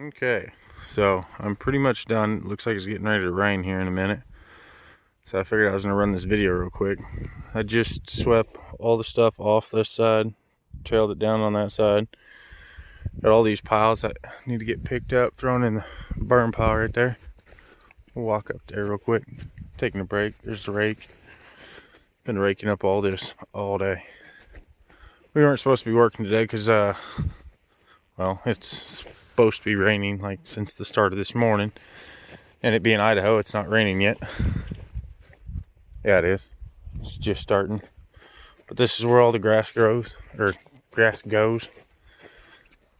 Okay, so I'm pretty much done. Looks like it's getting ready to rain here in a minute. So I figured I was gonna run this video real quick. I just swept all the stuff off this side, trailed it down on that side. Got all these piles that need to get picked up, thrown in the burn pile right there. We'll walk up there real quick. Taking a break. There's the rake. Been raking up all this all day. We weren't supposed to be working today because well, it's supposed to be raining like since the start of this morning, and it being Idaho, it's not raining yet. Yeah, it is. It's just starting. But this is where all the grass grows, or grass goes.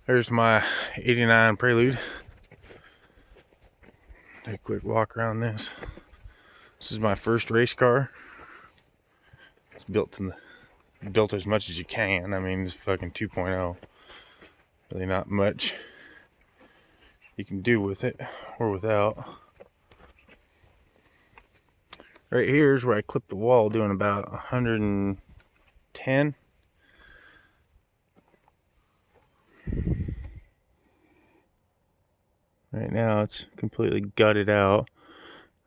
There's my 89 Prelude. Take a quick walk around this. This is my first race car. It's built as much as you can. I mean, it's fucking 2.0. Really not much you can do with it or without. Right here is where I clipped the wall, doing about 110. Right now it's completely gutted out.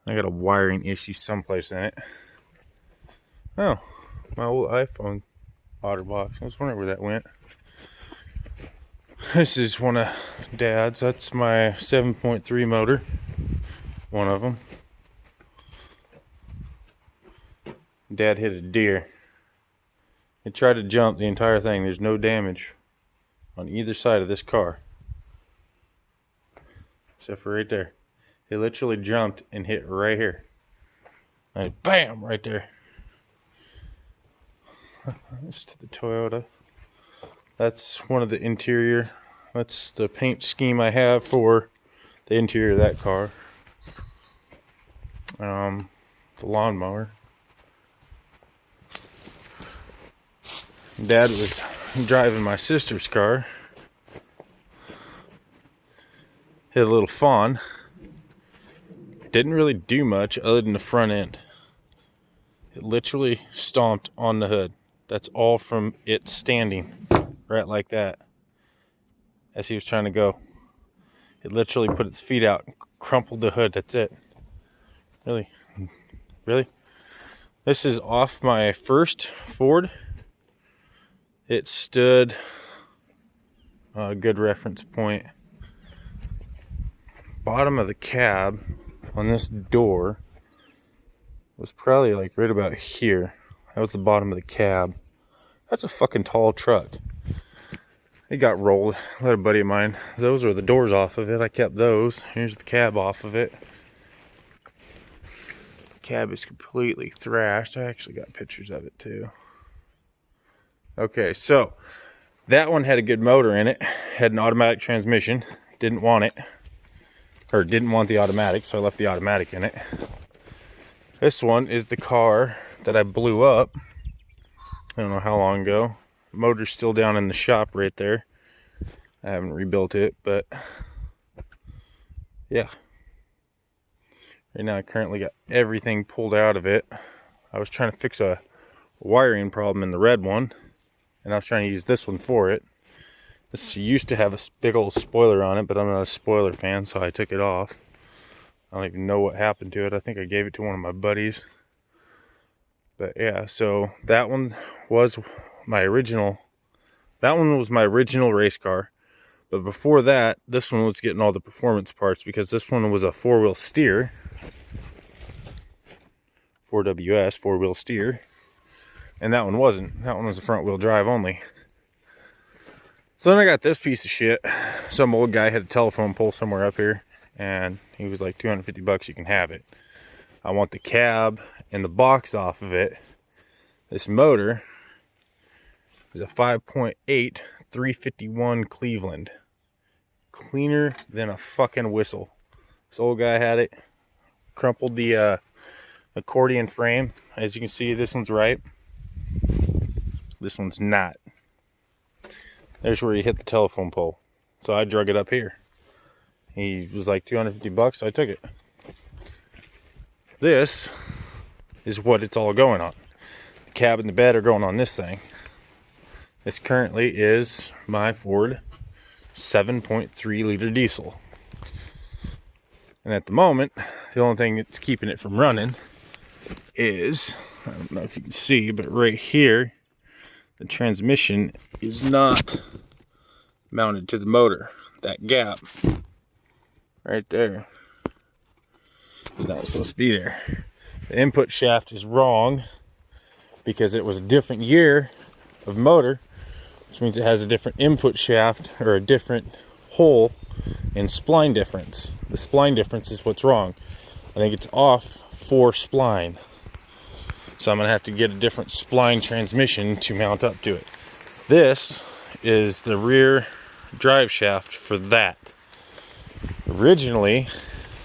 I got a wiring issue someplace in it. Oh, my old iPhone OtterBox. I was wondering where that went. This is one of Dad's. That's my 7.3 motor. One of them. Dad hit a deer. It tried to jump the entire thing. There's no damage on either side of this car, except for right there. It literally jumped and hit right here. Like, bam, right there. That's to the Toyota. That's one of the interior. That's the paint scheme I have for the interior of that car. The lawnmower. Dad was driving my sister's car. Hit a little fawn. Didn't really do much other than the front end. It literally stomped on the hood. That's all from it standing right like that as he was trying to go. It literally put its feet out and crumpled the hood. That's it. Really? This is off my first Ford. It stood a good reference point. Bottom of the cab on this door was probably like right about here. That was the bottom of the cab. That's a fucking tall truck. It got rolled. I let a buddy of mine. Those are the doors off of it. I kept those. Here's the cab off of it. The cab is completely thrashed. I actually got pictures of it too. Okay, so that one had a good motor in it. Had an automatic transmission. Didn't want it. Or didn't want the automatic, so I left the automatic in it. This one is the car that I blew up. I don't know how long ago. Motor's still down in the shop right there. I haven't rebuilt it, but yeah. Right now I currently got everything pulled out of it. I was trying to fix a wiring problem in the red one, and I was trying to use this one for it. This used to have a big old spoiler on it, but I'm not a spoiler fan, so I took it off. I don't even know what happened to it. I think I gave it to one of my buddies. But yeah, so that one was my original. That one was my original race car. But before that, this one was getting all the performance parts because this one was a four-wheel steer. 4WS, four-wheel steer. And that one wasn't. That one was a front-wheel drive only. So then I got this piece of shit. Some old guy had a telephone pole somewhere up here, and he was like, 250 bucks, you can have it. I want the cab and the box off of it. This motor is a 5.8 351 Cleveland. Cleaner than a fucking whistle. This old guy had it. Crumpled the accordion frame. As you can see, this one's right. This one's not. There's where he hit the telephone pole. So I drug it up here. He was like 250 bucks, so I took it. This is what it's all going on. The cab and the bed are going on this thing. This currently is my Ford 7.3 liter diesel. And at the moment, the only thing that's keeping it from running is, I don't know if you can see, but right here, the transmission is not mounted to the motor. That gap right there is not supposed to be there. The input shaft is wrong because it was a different year of motor, which means it has a different input shaft or a different hole and spline difference. The spline difference is what's wrong. I think it's off 4 spline. So I'm gonna have to get a different spline transmission to mount up to it. This is the rear drive shaft for that. Originally,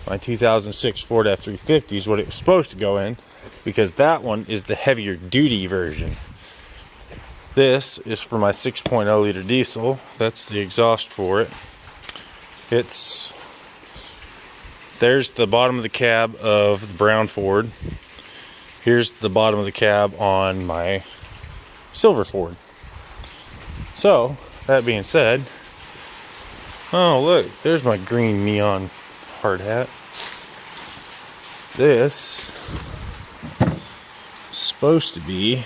my 2006 Ford F-350 is what it was supposed to go in, because that one is the heavier duty version. This is for my 6.0 liter diesel. That's the exhaust for it. There's the bottom of the cab of the brown Ford. Here's the bottom of the cab on my silver Ford. So, that being said, oh look, there's my green neon hard hat. This is supposed to be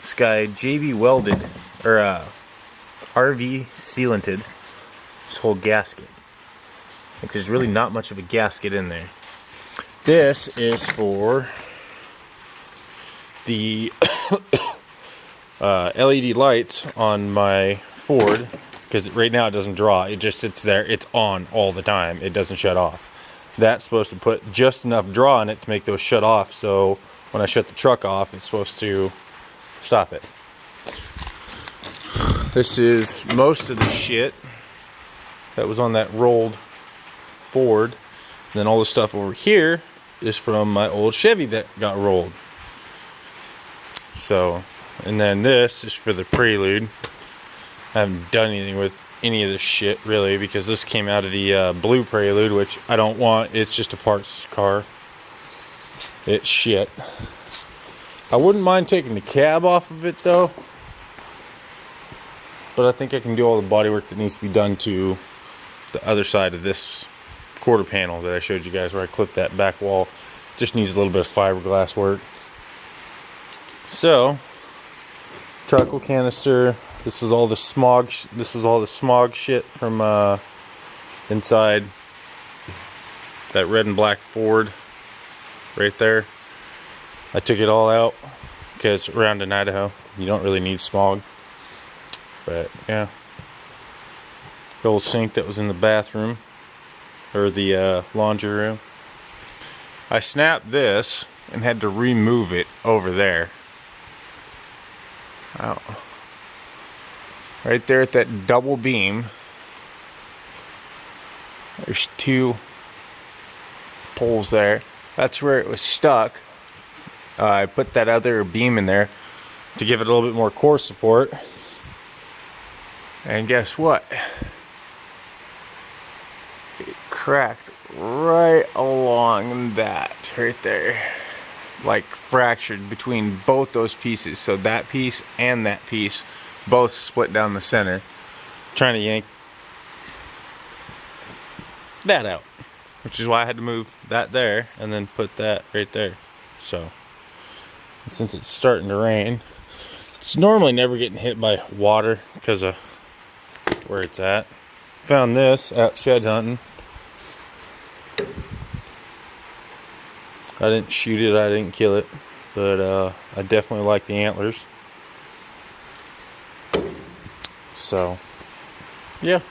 this guy JV welded, or RV sealanted this whole gasket. Like, there's really not much of a gasket in there. This is for the LED lights on my Ford, because right now it doesn't draw. It just sits there. It's on all the time. It doesn't shut off. That's supposed to put just enough draw in it to make those shut off, so when I shut the truck off, it's supposed to stop it. This is most of the shit that was on that rolled Ford. And then all the stuff over here is from my old Chevy that got rolled. So, and then this is for the Prelude. I haven't done anything with any of this shit really, because this came out of the blue Prelude, which I don't want. It's just a parts car. It's shit. I wouldn't mind taking the cab off of it though, but I think I can do all the body work that needs to be done to the other side of this quarter panel that I showed you guys, where I clipped that back wall. Just needs a little bit of fiberglass work. So, charcoal canister. This is all the smog. This was all the smog shit from inside that red and black Ford right there. I took it all out because around in Idaho you don't really need smog. But yeah, the old sink that was in the bathroom, or the laundry room. I snapped this and had to remove it over there. Oh. Right there at that double beam, there's 2 poles there. That's where it was stuck. I put that other beam in there to give it a little bit more core support. And guess what? It cracked right along that right there. Like fractured between both those pieces. So that piece and that piece both split down the center. Trying to yank that out, which is why I had to move that there and then put that right there. So, and since it's starting to rain, it's normally never getting hit by water because of where it's at. Found this out shed hunting. I didn't shoot it, I didn't kill it, but I definitely like the antlers. So, yeah.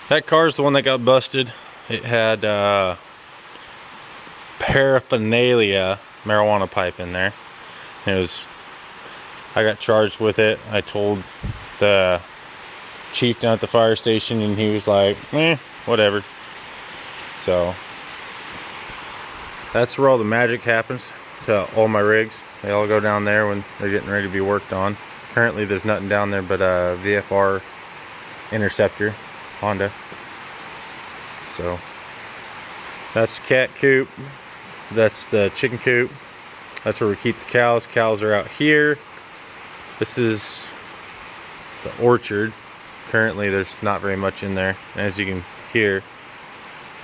That car's the one that got busted. It had paraphernalia marijuana pipe in there. I got charged with it. I told the chief down at the fire station, and he was like, whatever. So, that's where all the magic happens to all my rigs. They all go down there when they're getting ready to be worked on. Currently there's nothing down there but a VFR Interceptor Honda. So that's the cat coop. That's the chicken coop. That's where we keep the cows. Cows are out here. This is the orchard. Currently there's not very much in there. As you can hear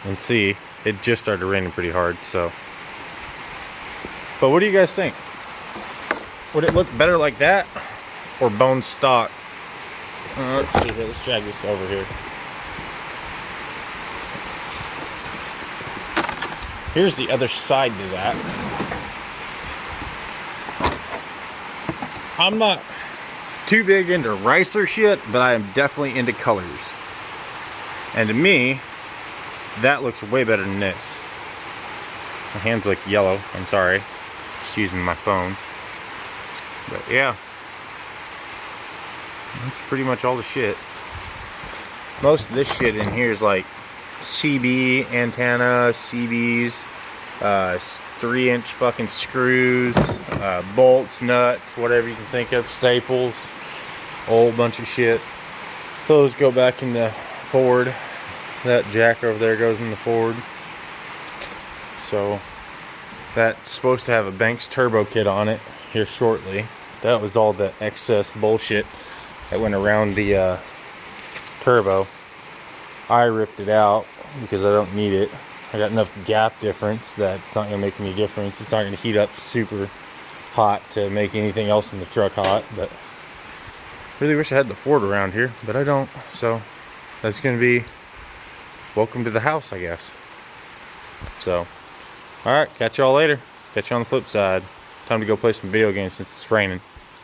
and see, it just started raining pretty hard, so. But what do you guys think? Would it look better like that or bone stock? Let's see here, let's drag this over here. Here's the other side to that. I'm not too big into ricer shit, but I am definitely into colors. And to me, that looks way better than this. My hands look yellow, I'm sorry. Just using my phone. But yeah. That's pretty much all the shit. Most of this shit in here is like CB antenna, CBs, 3-inch fucking screws, bolts, nuts, whatever you can think of, staples, a whole bunch of shit. Those go back in the Ford. That jack over there goes in the Ford. So that's supposed to have a Banks turbo kit on it here shortly. That was all the excess bullshit that went around the turbo. I ripped it out because I don't need it. I got enough gap difference that it's not going to make any difference. It's not going to heat up super hot to make anything else in the truck hot. But really wish I had the Ford around here, but I don't. So that's going to be welcome to the house, I guess. So, alright, catch y'all later. Catch you on the flip side. Time to go play some video games since it's raining.